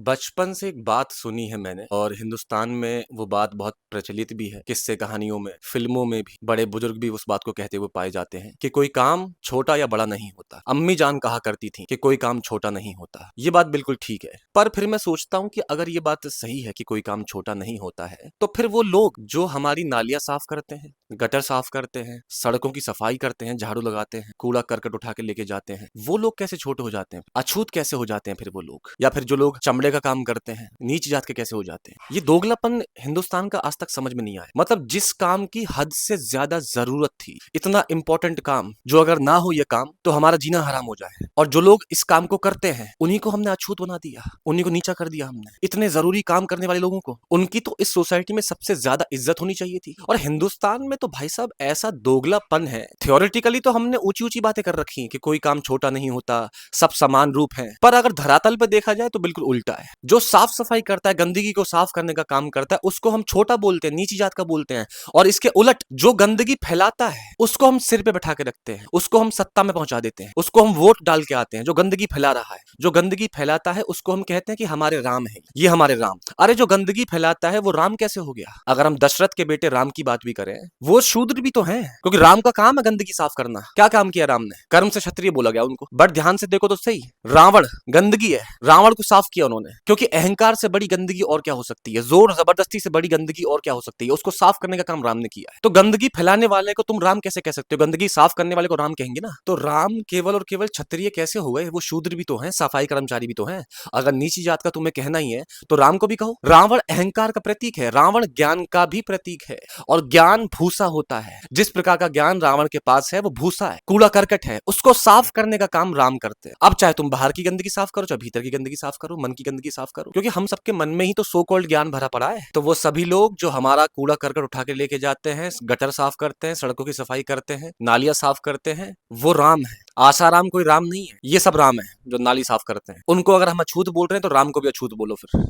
बचपन से एक बात सुनी है मैंने और हिंदुस्तान में वो बात बहुत प्रचलित भी है। किस्से कहानियों में, फिल्मों में भी बड़े बुजुर्ग भी उस बात को कहते हुए पाए जाते हैं कि कोई काम छोटा या बड़ा नहीं होता। अम्मी जान कहा करती थी कि कोई काम छोटा नहीं होता। ये बात बिल्कुल ठीक है, पर फिर मैं सोचता हूँ कि अगर ये बात सही है कि कोई काम छोटा नहीं होता है, तो फिर वो लोग जो हमारी नालियां साफ करते हैं, गटर साफ करते हैं, सड़कों की सफाई करते हैं, झाड़ू लगाते हैं, कूड़ा करकट उठा के लेके जाते हैं, वो लोग कैसे छोटे हो जाते हैं, अछूत कैसे हो जाते हैं फिर वो लोग? या फिर जो लोग चमड़े का काम करते हैं, नीच जात के कैसे हो जाते हैं? ये दोगलापन हिंदुस्तान का आज तक समझ में नहीं आया। मतलब जिस काम की हद से ज्यादा जरूरत थी, इतना इंपॉर्टेंट काम, जो अगर ना हो ये काम तो हमारा जीना हराम हो जाए, और जो लोग इस काम को करते हैं उन्हीं को हमने अछूत बना दिया, उन्हीं को नीचा कर दिया हमने। इतने जरूरी काम करने वाले लोगों को, उनकी तो इस सोसाइटी में सबसे ज्यादा इज्जत होनी चाहिए थी। और हिंदुस्तान में तो भाई साहब ऐसा दोगलापन है। थियोरेटिकली तो हमने ऊंची ऊंची बातें कर रखी कि कोई काम छोटा नहीं होता, सब समान रूप है, पर अगर धरातल पे देखा जाए तो बिल्कुल उल्टा है। जो साफ सफाई करता है, गंदगी को साफ करने का काम करता है, उसको हम छोटा बोलते हैं, नीची जात का बोलते हैं। और इसके उलट जो गंदगी फैलाता है उसको हम सिर पे बैठा के रखते हैं, उसको हम सत्ता में पहुंचा देते हैं, उसको हम वोट डाल के आते हैं। जो गंदगी फैला रहा है, जो गंदगी फैलाता है, उसको हम कहते हैं कि हमारे राम है, ये हमारे राम। अरे जो गंदगी फैलाता है वो राम कैसे हो गया? अगर हम दशरथ के बेटे राम की बात भी करें, वो शूद्र भी तो हैं, क्योंकि राम का काम है गंदगी साफ करना। क्या काम किया राम ने? कर्म से क्षत्रिय बोला गया उनको। बट ध्यान से देखो तो सही, रावण गंदगी है, रावण को साफ किया उन्होंने, क्योंकि अहंकार से बड़ी गंदगी और क्या हो सकती है, जोर जबरदस्ती से बड़ी गंदगी और क्या हो सकती है, उसको साफ करने का काम राम ने किया है। तो गंदगी फैलाने वाले को तुम राम कैसे कह सकते हो? गंदगी साफ करने वाले को राम कहेंगे ना? तो राम केवल और केवल क्षत्रिय कैसे हो गए? वो शूद्र भी तो हैं, सफाई कर्मचारी भी तो हैं। अगर नीची जात का तुम्हें कहना ही है तो राम को भी कहो। रावण अहंकार का प्रतीक है, रावण ज्ञान का भी प्रतीक है, और ज्ञान भूसा होता है। जिस प्रकार का ज्ञान रावण के पास है वो भूसा है, कूड़ा करकट है, उसको साफ करने का काम राम करते हैं। अब चाहे तुम बाहर की गंदगी साफ करो, चाहे भीतर की गंदगी साफ करो, मन की गंदगी साफ करो, क्योंकि हम सबके मन में ही तो सो कॉल्ड ज्ञान भरा पड़ा है। तो वो सभी लोग जो हमारा कूड़ा करकट उठा के लेके जाते हैं, गटर साफ करते हैं, सड़कों की सफाई करते हैं, नालियां साफ करते हैं, वो राम है। आसाराम कोई राम नहीं है, ये सब राम है जो नाली साफ करते हैं। उनको अगर हम अछूत बोल रहे हैं तो राम को भी अछूत बोलो फिर।